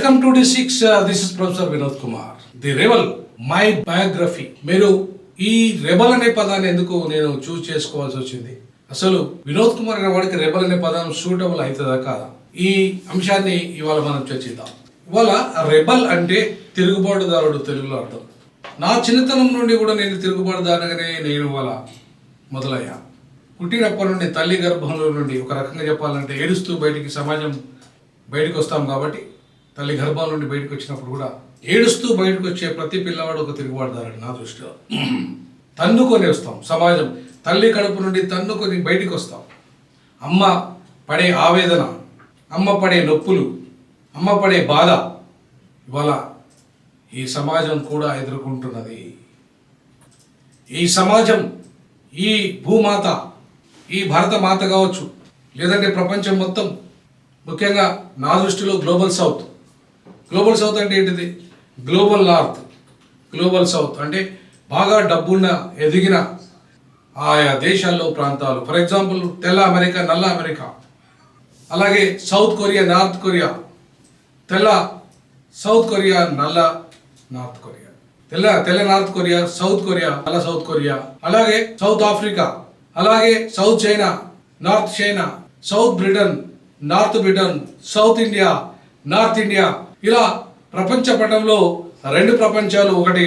Welcome to D6. This is professor Vinod Kumar. The rebel, my biography. మీరు ఈ rebel అనే పదాన్ని ఎందుకు నేను చూస్ చేసుకోవాల్సి వచ్చింది? అసలు వినోద్ కుమార్ అనే వాడికి రెబల్ అనే పదం సూటబుల్ అవుతుందా కాదా? ఈ అంశాన్ని ఇవాళ మనం చర్చిద్దాం. ఇవాళ రెబల్ అంటే తిరుగుబాటుదారుడు తెలుగులో అర్థం. నా చిన్నతనం నుండి కూడా నేను తిరుగుబాటుదారుగానే నేను ఇవాళ మొదలయ్యా. పుట్టినప్పటి నుండి తల్లి గర్భంలో నుండి ఒక రకంగా చెప్పాలంటే ఏడుస్తూ బయటికి వస్తాం కాబట్టి తల్లి గర్భం నుండి బయటకు వచ్చినప్పుడు కూడా ఏడుస్తూ బయటకు వచ్చే ప్రతి పిల్లవాడు ఒక తిరుగుబాటుదారుడు నా దృష్టిలో. తన్నుకొని వస్తాం, సమాజం తల్లి కడుపు నుండి తన్నుకొని బయటికి వస్తాం. అమ్మ పడే ఆవేదన, అమ్మ పడే నొప్పులు, అమ్మ పడే బాధ ఇవాళ ఈ సమాజం కూడా ఎదుర్కొంటున్నది. ఈ సమాజం, ఈ భూమాత, ఈ భారత మాత కావచ్చు, లేదంటే ప్రపంచం మొత్తం, ముఖ్యంగా నా దృష్టిలో గ్లోబల్ సౌత్. గ్లోబల్ సౌత్ అంటే ఏంటిది? గ్లోబల్ నార్త్, గ్లోబల్ సౌత్ అంటే బాగా డబ్బున్న ఎదిగిన ఆయా దేశాల్లో ప్రాంతాలు. ఫర్ ఎగ్జాంపుల్ తెల్ల అమెరికా, నల్ల అమెరికా, అలాగే సౌత్ కొరియా, నార్త్ కొరియా. తెల్ల సౌత్ కొరియా, నల్ల నార్త్ కొరియా, తెల్ల నార్త్ కొరియా, సౌత్ కొరియా, నల్ల సౌత్ కొరియా, అలాగే సౌత్ ఆఫ్రికా, అలాగే south China, north China, south Britain, north Britain, south India, north India. ఇలా ప్రపంచ పటంలో రెండు ప్రపంచాలు, ఒకటి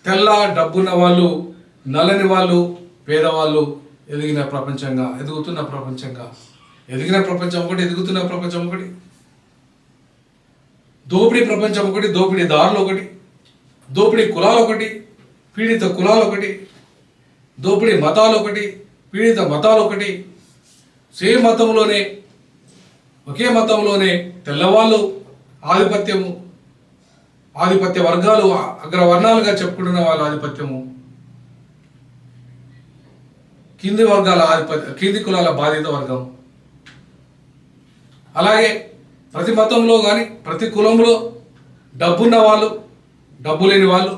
తెల్ల డబ్బున్న వాళ్ళు, నల్లని వాళ్ళు, పేదవాళ్ళు ఎదుగుతున్న ప్రపంచంగా. ఎదిగిన ప్రపంచం ఒకటి, ఎదుగుతున్న ప్రపంచం ఒకటి. దోపిడీ ప్రపంచం ఒకటి, దోపిడీ దారులు ఒకటి, దోపిడీ కులాలు ఒకటి, పీడిత కులాలు ఒకటి, దోపిడీ మతాలు ఒకటి, పీడిత మతాలు ఒకటి. సేమ్ మతంలోనే, ఒకే మతంలోనే తెల్లవాళ్ళు ఆధిపత్య వర్గాలు, అగ్రవర్ణాలుగా చెప్పుకుంటున్న వాళ్ళ ఆధిపత్యము, కింది కులాల బాధిత వర్గం. అలాగే ప్రతి మతంలో కానీ ప్రతి కులంలో డబ్బున్న వాళ్ళు, డబ్బు లేని వాళ్ళు,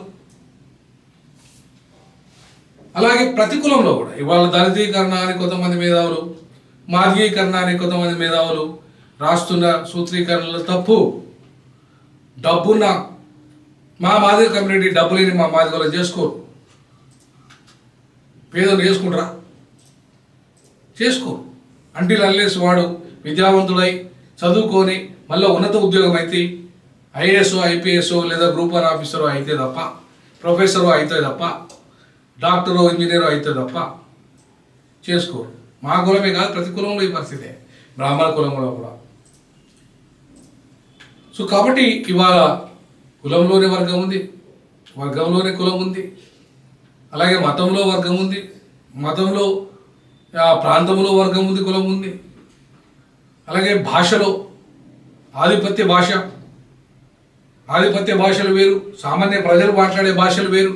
అలాగే ప్రతి కులంలో కూడా ఇవాళ దళితీకరణ అని కొంతమంది మేధావులు, మార్గీకరణ అని కొంతమంది మేధావులు రాస్తున్న సూత్రీకరణలు తప్పు. డబ్బున్న మా మాదిగ కమ్యూనిటీ డబ్బు లేని మా మాదిగలను చేసుకోరు. పేదలు చేసుకోరు. అంటిల్ అన్లెస్ వాడు విద్యావంతుడై చదువుకొని మళ్ళీ ఉన్నత ఉద్యోగం అయితే ఐఏఎస్, ఐపీఎస్ లేదా గ్రూప్ 1 ఆఫీసరు అయితే తప్ప, ప్రొఫెసరు అయితే తప్ప, డాక్టరు, ఇంజనీరు అయితే తప్ప చేసుకోరు. మా కులమే కాదు, ప్రతి కులంలో ఈ పరిస్థితే, బ్రాహ్మణ కులంలో కూడా. సో కాబట్టి ఇవాళ కులంలోనే వర్గం ఉంది, వర్గంలోనే కులం ఉంది, అలాగే మతంలో వర్గం ఉంది, మతంలో ప్రాంతంలో వర్గం ఉంది, కులం ఉంది. అలాగే భాషలో ఆధిపత్య భాషలు వేరు, సామాన్య ప్రజలు మాట్లాడే భాషలు వేరు,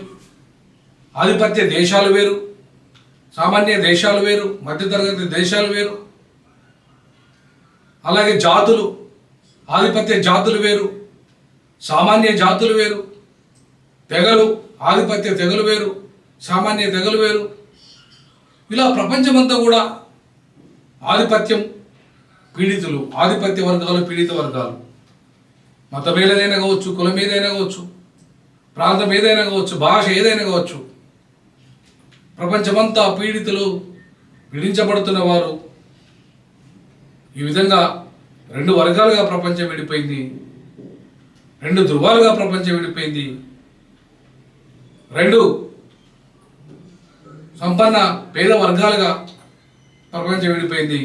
ఆధిపత్య దేశాలు వేరు, సామాన్య దేశాలు వేరు, మధ్యతరగతి దేశాలు వేరు. అలాగే జాతులు, ఆధిపత్య జాతులు వేరు, సామాన్య జాతులు వేరు, తెగలు, ఆధిపత్య తెగలు వేరు, సామాన్య తెగలు వేరు. ఇలా ప్రపంచమంతా కూడా ఆధిపత్యం, పీడితులు, ఆధిపత్య వర్గాలు, పీడిత వర్గాలు. మతం ఏదైనా కావచ్చు, కులం ఏదైనా కావచ్చు, ప్రాంతం ఏదైనా కావచ్చు, భాష ఏదైనా కావచ్చు, ప్రపంచమంతా పీడితులు, పీడించబడుతున్న వారు. ఈ విధంగా రెండు వర్గాలుగా ప్రపంచం విడిపోయింది, రెండు ధృవాలుగా ప్రపంచం విడిపోయింది, రెండు సంపన్న పేద వర్గాలుగా ప్రపంచం విడిపోయింది.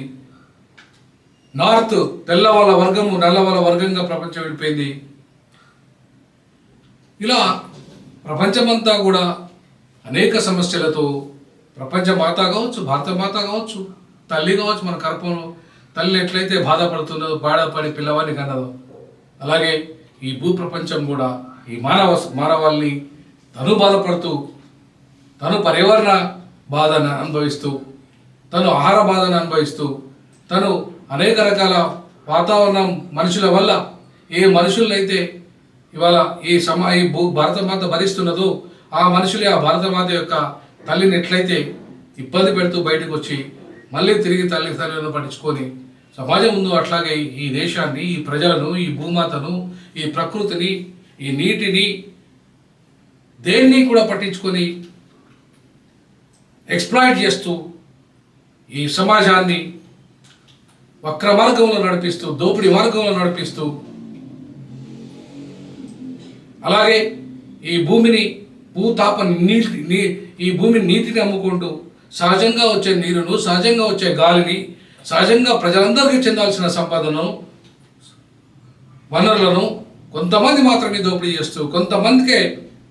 నార్త్ తెల్ల వాళ్ళ వర్గము, నల్ల వాళ్ళ వర్గంగా ప్రపంచం విడిపోయింది. ఇలా ప్రపంచమంతా కూడా అనేక సమస్యలతో, ప్రపంచ మాత కావచ్చు, భారత మాత కావచ్చు, తల్లి కావచ్చు, మన కర్పంలో తల్లి ఎట్లయితే బాధపడుతుందో, బాధపడి పిల్లవాడిని కన్నదో, అలాగే ఈ భూప్రపంచం కూడా ఈ మానవాళ్ళని తను బాధపడుతూ, తను పర్యావరణ బాధను అనుభవిస్తూ, తను ఆహార బాధను అనుభవిస్తూ, తను అనేక రకాల వాతావరణం మనుషుల వల్ల ఏ మనుషులైతే ఇవాళ ఈ భారతమాత భరిస్తున్నదో ఆ మనుషులే ఆ భారతమాత యొక్క తల్లిని ఎట్లయితే ఇబ్బంది పెడుతూ బయటకు వచ్చి మళ్ళీ తిరిగి తల్లిదండ్రులను పట్టించుకొని సమాజం ముందు, అట్లాగే ఈ దేశాన్ని, ఈ ప్రజలను, ఈ భూమాతను, ఈ ప్రకృతిని, ఈ నీటిని దేన్ని కూడా పట్టించుకొని ఎక్స్ప్లాయిట్ చేస్తూ ఈ సమాజాన్ని వక్ర మార్గంలో నడిపిస్తూ, దోపిడీ మార్గంలో నడిపిస్తూ, అలాగే ఈ భూమిని ఈ భూమిని నీటిని అమ్ముకుంటూ సహజంగా వచ్చే నీరును, సహజంగా వచ్చే గాలిని, సహజంగా ప్రజలందరికీ చెందాల్సిన సంపదను, వనరులను కొంతమంది మాత్రమే దోపిడీ చేస్తూ, కొంతమందికే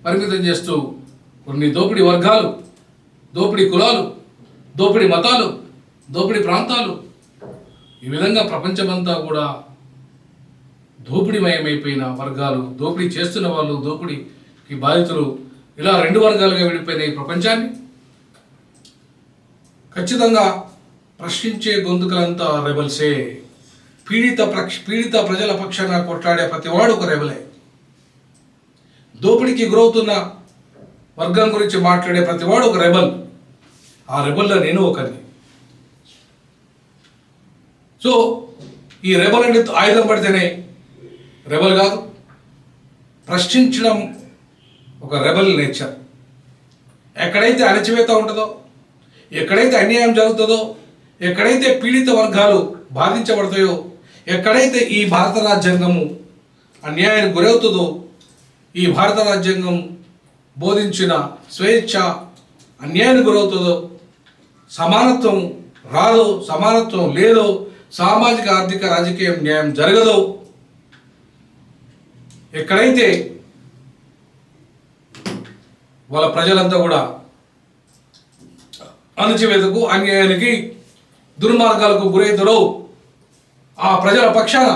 పరిమితం చేస్తూ, కొన్ని దోపిడీ వర్గాలు, దోపిడీ కులాలు, దోపిడీ మతాలు, దోపిడీ ప్రాంతాలు, ఈ విధంగా ప్రపంచమంతా కూడా దోపిడీమయమైపోయిన వర్గాలు, దోపిడీ చేస్తున్న వాళ్ళు, దోపిడీకి బాధితులు, ఇలా 2 వర్గాలుగా విడిపోయిన ఈ ప్రపంచాన్ని ఖచ్చితంగా ప్రశ్నించే గొంతుకలంతా రెబల్సే. పీడిత ప్రజల పక్షాన కొట్లాడే ప్రతివాడు ఒక రెబలే. దోపిడీకి గురవుతున్న వర్గం గురించి మాట్లాడే ప్రతివాడు ఒక రెబల్. ఆ రెబల్లో నేను ఒకరిని. సో ఈ రెబల్ అంటే ఆయుధం పడితేనే రెబల్ కాదు. ప్రశ్నించడం ఒక రెబల్ నేచర్. ఎక్కడైతే అణచివేత ఉంటుందో, ఎక్కడైతే అన్యాయం జరుగుతుందో, ఎక్కడైతే పీడిత వర్గాలు బాధించబడతాయో, ఎక్కడైతే ఈ భారత రాజ్యాంగము అన్యాయానికి గురవుతుందో, ఈ భారత రాజ్యాంగం బోధించిన స్వేచ్ఛ అన్యాయానికి గురవుతుందో, సమానత్వం రాదో, సమానత్వం లేదో, సామాజిక ఆర్థిక రాజకీయ న్యాయం జరగదో, ఎక్కడైతే వాళ్ళ ప్రజలంతా కూడా అణచివేతకు, అన్యాయానికి, దుర్మార్గాలకు గురవుతారో, ఆ ప్రజల పక్షాన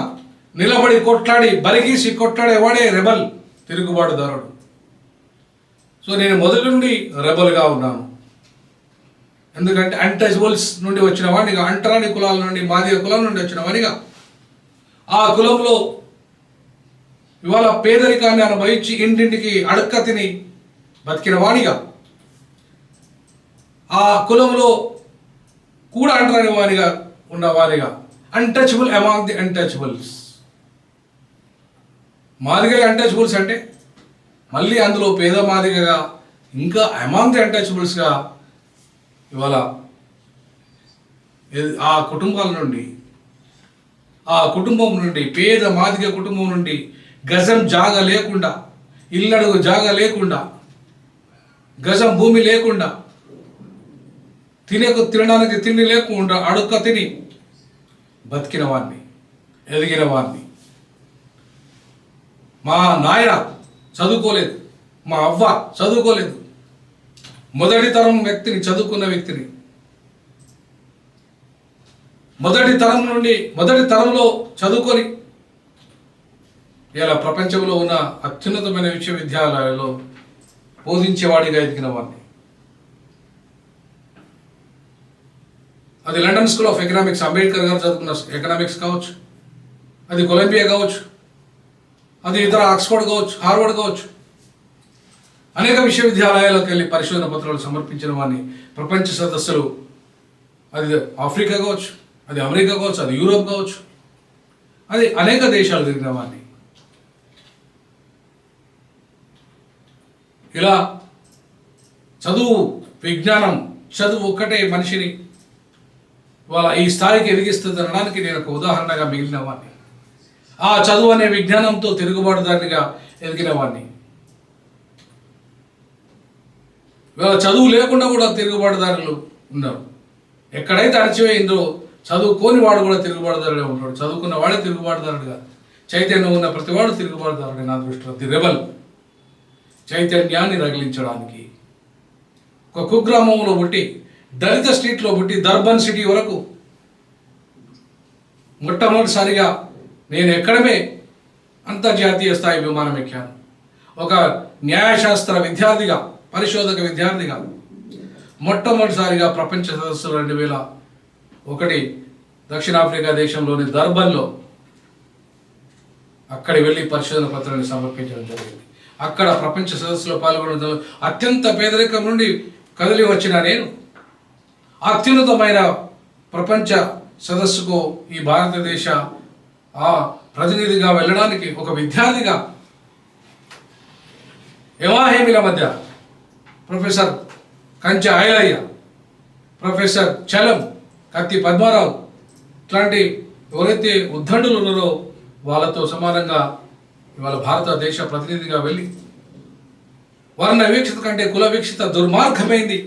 నిలబడి కొట్లాడి బలిగీసి కొట్లాడేవాడే రెబల్, తిరుగుబాటుదారుడు. సో నేను మొదటి నుండి రెబల్గా ఉన్నాను. ఎందుకంటే అన్టచబుల్స్ నుండి వచ్చిన వాడిగా, అంటరాని కులాల నుండి, మాదిగ కులం నుండి వచ్చిన వాడిగా, ఆ కులంలో ఇవాళ పేదరికాన్ని అనుభవించి ఇంటింటికి అడక్క తిని బతికిన వాడిగా, ఆ కులంలో కూడా అంటరాని వారిగా ఉన్నవారిగా, untouchable among the untouchables. Madiga untouchables అంటే మళ్ళీ అందులో పేద మాదిగగా, ఇంకా అమాంగ్ ది అన్టచబుల్స్గా ఇవాళ ఆ కుటుంబాల నుండి, ఆ కుటుంబం నుండి, పేద మాదిగ కుటుంబం నుండి గజం జాగ లేకుండా, ఇల్లడుగు జాగ లేకుండా, గజం భూమి లేకుండా, తినడానికి తిండి లేకుండా అడుక్క తిని బతికిన వాడిని, ఎదిగిన వాడిని. మా నాయన చదువుకోలేదు, మా అవ్వ చదువుకోలేదు. మొదటి తరం వ్యక్తిని, చదువుకున్న వ్యక్తిని. మొదటి తరంలో చదువుకొని ఇలా ప్రపంచంలో ఉన్న అత్యున్నతమైన విశ్వవిద్యాలయాల్లో బోధించేవాడిగా ఎదిగిన వాడిని. అది London school of economics, Ambedkar గారు చదువుకున్న ఎకనామిక్స్ కావచ్చు, అది కొలంబియా కావచ్చు, అది ఇతర ఆక్స్ఫర్డ్ కావచ్చు, హార్వర్డ్ కావచ్చు, అనేక విశ్వవిద్యాలయాలకు వెళ్ళి పరిశోధన పత్రాలు సమర్పించిన వాడిని. ప్రపంచ సదస్సులు, అది ఆఫ్రికా కావచ్చు, అది అమెరికా కావచ్చు, అది యూరోప్ కావచ్చు, అది అనేక దేశాలు తిరిగిన వాడిని. ఇలా చదువు, విజ్ఞానం, చదువు ఒక్కటే మనిషిని వాళ్ళ ఈ స్థాయికి ఎదిగిస్తుంది అనడానికి నేను ఒక ఉదాహరణగా మిగిలిన వాడిని. ఆ చదువు అనే విజ్ఞానంతో తిరుగుబాటుదారునిగా ఎదిగిన వాడిని. ఇవాళ చదువు లేకుండా కూడా తిరుగుబాటుదారులు ఉన్నారు. ఎక్కడైతే అణచివేయిందో చదువుకోని వాడు కూడా తిరుగుబాటుదారుడే ఉంటాడు. చదువుకున్న వాడే తిరుగుబాటుదారుడుగా, చైతన్యం ఉన్న ప్రతివాడు తిరుగుబాటుదారుడే నా దృష్టిలో. ది రెబల్ చైతన్యాన్ని రగిలించడానికి ఒక కుగ్రామంలో పుట్టి, దళిత స్ట్రీట్లో పుట్టి, దర్బన్ సిటీ వరకు మొట్టమొదటిసారిగా నేను ఎక్కడమే అంతర్జాతీయ స్థాయి విమానం ఎక్కాను. ఒక న్యాయశాస్త్ర విద్యార్థిగా, పరిశోధక విద్యార్థిగా మొట్టమొదటిసారిగా ప్రపంచ సదస్సులు 2001 దక్షిణాఫ్రికా దేశంలోని దర్బన్లో అక్కడి వెళ్ళి పరిశోధన పత్రాన్ని సమర్పించడం జరిగింది. అక్కడ ప్రపంచ సదస్సులో పాల్గొనడం, అత్యంత పేదరికం నుండి కదిలి వచ్చిన నేను అత్యున్నతమైన ప్రపంచ సదస్సుకు ఈ భారతదేశ ప్రతినిధిగా వెళ్ళడానికి ఒక విద్యార్థిగా ఎవాహేమిల మధ్య ప్రొఫెసర్ కంచె ఆయలయ్య, ప్రొఫెసర్ చలం, కత్తి పద్మారావు ఇట్లాంటి ఎవరైతే ఉద్దండులు ఉన్నారో వాళ్ళతో సమానంగా ఇవాళ భారతదేశ ప్రతినిధిగా వెళ్ళి వర్ణ వీక్షిత కంటే కుల వీక్షిత దుర్మార్గమైంది,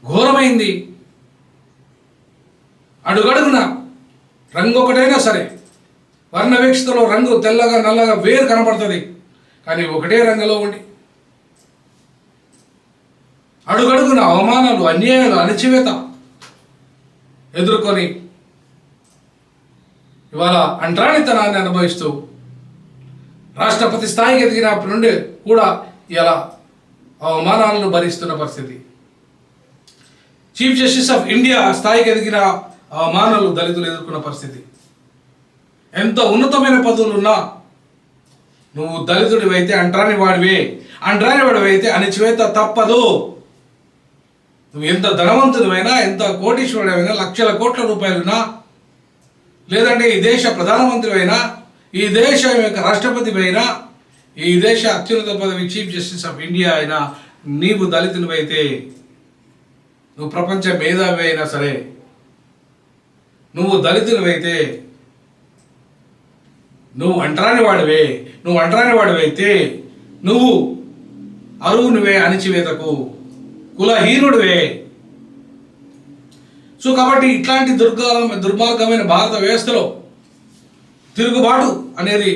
ఘోరమైంది. అడుగడుగున రంగు ఒకటైనా సరే, వర్ణ వీక్షితలో రంగు తెల్లగా నల్లగా వేరు కనబడుతుంది, కానీ ఒకటే రంగులో ఉండి అడుగడుగున అవమానాలు, అన్యాయాలు, అణచివేత ఎదుర్కొని ఇవాళ అంటరానితనాన్ని అనుభవిస్తూ రాష్ట్రపతి స్థాయికి ఎదిగినప్పటి నుండి కూడా ఇలా అవమానాలను భరిస్తున్న పరిస్థితి. చీఫ్ జస్టిస్ ఆఫ్ ఇండియా స్థాయికి ఎదిగిన అవమానాలు దళితులు ఎదుర్కొన్న పరిస్థితి. ఎంత ఉన్నతమైన పదవులున్నా నువ్వు దళితుడివైతే అంటరాని వాడివైతే అణచివేత తప్పదు. నువ్వు ఎంత ధనవంతుడివైనా, ఎంత కోటీశ్వరుడైనా, లక్షల కోట్ల రూపాయలున్నా, లేదంటే ఈ దేశ ప్రధానమంత్రి అయినా, ఈ దేశం యొక్క రాష్ట్రపతి అయినా, ఈ దేశ అత్యున్నత పదవి చీఫ్ జస్టిస్ ఆఫ్ ఇండియా అయినా, నీవు దళితునివైతే, నువ్వు ప్రపంచ మేధావి అయినా సరే, నువ్వు దళితునివైతే, నువ్వు అంటరాని వాడివైతే నువ్వు అరువునివే, అణచివేతకు కులహీనుడివే. సో కాబట్టి ఇట్లాంటి దుర్మార్గమైన భారత వ్యవస్థలో తిరుగుబాటు అనేది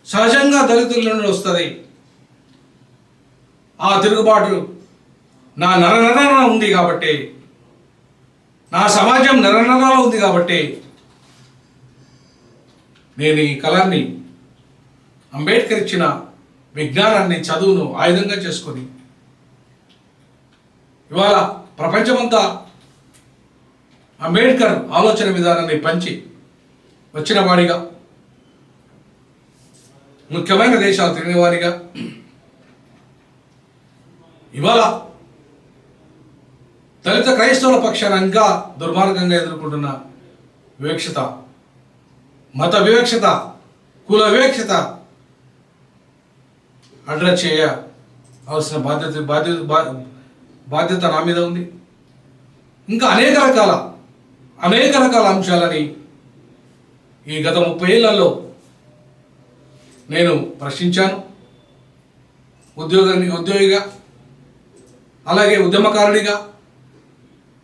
సహజంగా దళితుల నుండి వస్తుంది. ఆ తిరుగుబాటు నా నరనరాన ఉంది కాబట్టి, నా సమాజం నరనరాలో ఉంది కాబట్టి నేను ఈ కళాన్ని, అంబేద్కర్ ఇచ్చిన విజ్ఞానాన్ని, చదువును ఆయుధంగా చేసుకొని ఇవాళ ప్రపంచమంతా అంబేద్కర్ ఆలోచన విధానాన్ని పంచి వచ్చిన వాడిగా, ముఖ్యమైన దేశాలు తిరిగిన వాడిగా, ఇవాళ దళిత క్రైస్తవుల పక్షాన ఇంకా దుర్మార్గంగా ఎదుర్కొంటున్న వివక్షత, మత వివక్షత, కుల వివక్షత అడ్రస్ చేయవలసిన బాధ్యత నా మీద ఉంది. ఇంకా అనేక రకాల అంశాలని ఈ గత 30 ఏళ్లలో నేను ప్రశ్నించాను. ఉద్యోగిగా, అలాగే ఉద్యమకారుడిగా,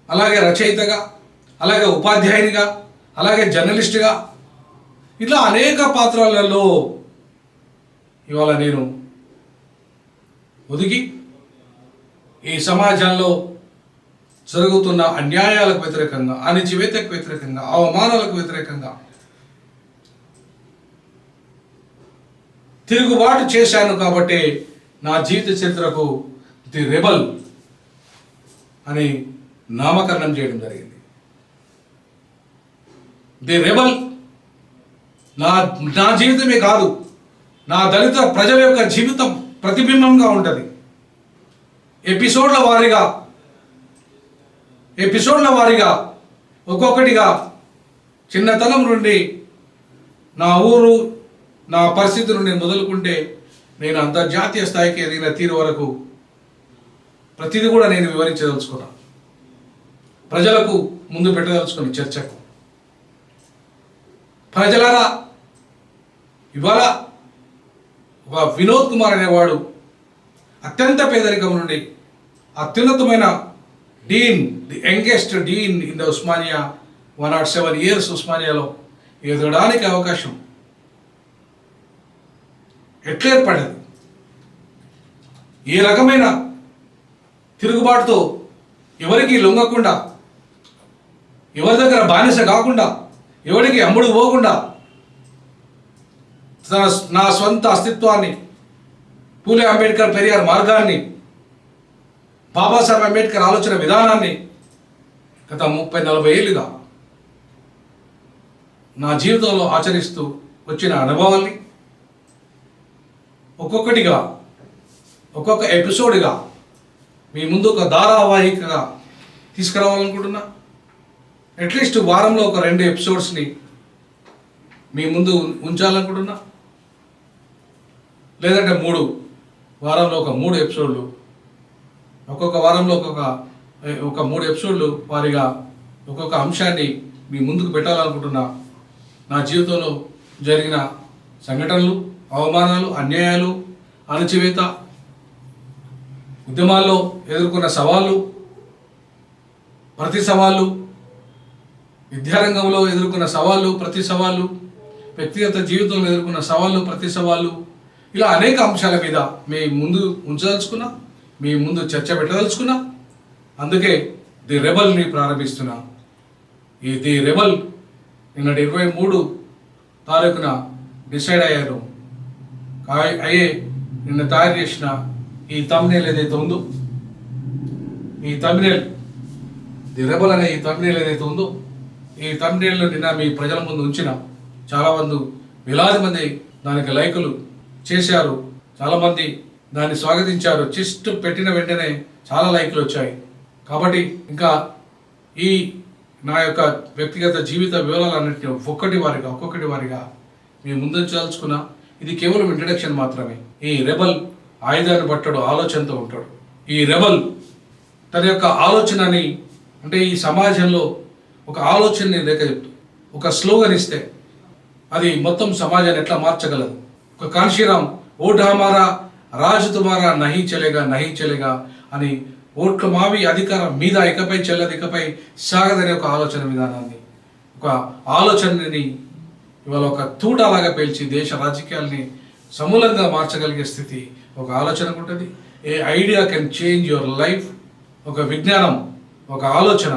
అలాగే రచయితగా, అలాగే ఉపాధ్యాయునిగా, అలాగే జర్నలిస్టుగా, ఇట్లా అనేక పాత్రలలో ఇవాళ నేను ఒదిగి ఈ సమాజంలో జరుగుతున్న అన్యాయాలకు వ్యతిరేకంగా, అణచివేతకు వ్యతిరేకంగా, అవమానాలకు వ్యతిరేకంగా తిరుగుబాటు చేశాను. కాబట్టి నా జీవిత చరిత్రకు ది రెబల్ అని నామకరణం చేయడం జరిగింది. ది రెబల్ నా జీవితమే కాదు, నా దళిత ప్రజల యొక్క జీవితం ప్రతిబింబంగా ఉంటుంది. ఎపిసోడ్ల వారీగా ఒక్కొక్కటిగా చిన్నతనం నుండి నా ఊరు, నా పరిస్థితి నుండి మొదలుకుంటే నేను అంతర్జాతీయ స్థాయికి ఎదిగిన తీరు వరకు ప్రతిదీ కూడా నేను వివరించదలుచుకున్నాను. ప్రజలకు ముందు పెట్టదలుచుకుని చర్చకు. ప్రజలారా, ఇవాళ ఒక వినోద్ కుమార్ అనేవాడు అత్యంత పేదరికం నుండి అత్యున్నతమైన dean, the youngest dean in the Osmania, 107 years ఉస్మానియాలో ఎదగడానికి అవకాశం ఎట్లా ఏర్పడేది? ఏ రకమైన తిరుగుబాటుతో ఎవరికి లొంగకుండా, ఎవరి దగ్గర బానిస కాకుండా, ఎవరికి అమ్ముడు పోకుండా నా స్వంత అస్తిత్వాన్ని, పూలే అంబేద్కర్ పెరియార్ మార్గాన్ని, బాబాసాహెబ్ అంబేద్కర్ ఆలోచన విధానాన్ని గత 30-40 ఏళ్ళుగా నా జీవితంలో ఆచరిస్తూ వచ్చిన అనుభవాల్ని ఒక్కొక్కటిగా, ఒక్కొక్క ఎపిసోడ్గా మీ ముందు ఒక ధారావాహికగా తీసుకురావాలనుకుంటున్నా. అట్లీస్ట్ వారంలో ఒక 2 ఎపిసోడ్స్ని మీ ముందు ఉంచాలనుకుంటున్నా, లేదంటే వారంలో ఒక 3 ఎపిసోడ్లు, ఒక్కొక్క వారంలో ఒక 3 ఎపిసోడ్లు వారిగా ఒక్కొక్క అంశాన్ని మీ ముందుకు పెట్టాలనుకుంటున్నా. నా జీవితంలో జరిగిన సంఘటనలు, అవమానాలు, అన్యాయాలు, అణచివేత, ఉద్యమాల్లో ఎదుర్కొన్న సవాళ్ళు, ప్రతి సవాళ్ళు, విద్యారంగంలో ఎదుర్కొన్న సవాళ్ళు, ప్రతి సవాళ్ళు, వ్యక్తిగత జీవితంలో ఎదుర్కొన్న సవాళ్ళు, ప్రతి సవాళ్ళు, ఇలా అనేక అంశాల మీద మీ ముందు ఉంచదలుచుకున్నా, మీ ముందు చర్చ పెట్టదలుచుకున్నా. అందుకే ది రెబల్ని ప్రారంభిస్తున్నా. ఈ ది రెబల్ నిన్నటి 23 తారీఖున డిసైడ్ అయ్యారు. నిన్న తయారు చేసిన ఈ థంబ్నెయిల్ ఏదైతే ఉందో, ఈ థంబ్నెయిల్ ది రెబల్ అనే ఈ థంబ్నెయిల్ ఏదైతే ఉందో, ఈ థంబ్నెయిల్ నిన్న మీ ప్రజల ముందు ఉంచిన చాలామంది, వేలాది మంది దానికి లైకులు చేశారు. చాలామంది దాన్ని స్వాగతించారు. జస్ట్ పెట్టిన వెంటనే చాలా లైకులు వచ్చాయి. కాబట్టి ఇంకా ఈ నా యొక్క వ్యక్తిగత జీవిత వివరాలన్నింటినీ ఒక్కొక్కటి వారిగా మీ ముందుంచాల్చుకున్నా. ఇది కేవలం ఇంట్రడక్షన్ మాత్రమే. ఈ రెబల్ ఆయుధాన్ని పట్టడు, ఆలోచనతో ఉంటాడు. ఈ రెబల్ తన యొక్క ఆలోచనని, అంటే ఈ సమాజంలో ఒక ఆలోచనని ఒక స్లోగన్ ఇస్తే అది మొత్తం సమాజాన్ని ఎట్లా మార్చగలదు. ఒక కాన్షీరామ్, ఓట్ హమారా రాజు తుమారా నహీ చలేగా అని, ఓట్లు మావి, అధికారం మీద ఇకపై చెల్లదు, ఇకపై సాగదనే ఒక ఆలోచన విధానాన్ని, ఒక ఆలోచనని ఇవాళ ఒక తూటాలాగా పేల్చి దేశ రాజకీయాల్ని సమూలంగా మార్చగలిగే స్థితి ఒక ఆలోచనకు ఉంటుంది. A idea can change your life. ఒక విజ్ఞానం, ఒక ఆలోచన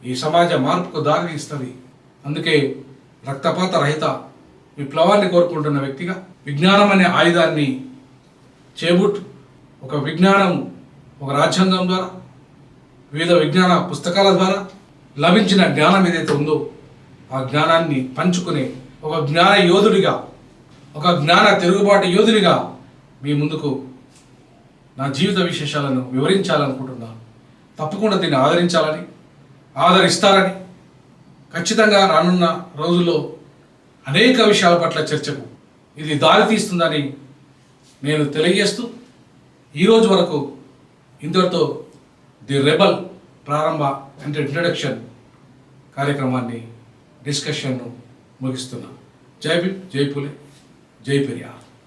ఈ సమాజ మార్పుకు దారితీస్తుంది. అందుకే రక్తపాత రహిత విప్లవాన్ని కోరుకుంటున్న వ్యక్తిగా విజ్ఞానం అనే ఆయుధాన్ని ఒక విజ్ఞానం, ఒక రాజ్యాంగం ద్వారా, వివిధ విజ్ఞాన పుస్తకాల ద్వారా లభించిన జ్ఞానం ఏదైతే ఉందో ఆ జ్ఞానాన్ని పంచుకునే ఒక జ్ఞాన యోధుడిగా, ఒక జ్ఞాన తిరుగుబాటు యోధునిగా మీ ముందుకు నా జీవిత విశేషాలను వివరించాలనుకుంటున్నా. తప్పకుండా దీన్ని ఆదరిస్తారని, ఖచ్చితంగా రానున్న రోజుల్లో అనేక విషయాల పట్ల చర్చకు ఇది దారితీస్తుందని నేను తెలియజేస్తూ, ఈరోజు వరకు ఇంతటితో ది రెబల్ ప్రారంభ ఇంట్రడక్షన్ కార్యక్రమాన్ని, డిస్కషన్ను ముగిస్తున్నా. జై భీమ్, జై పులే, జై పెరియార్.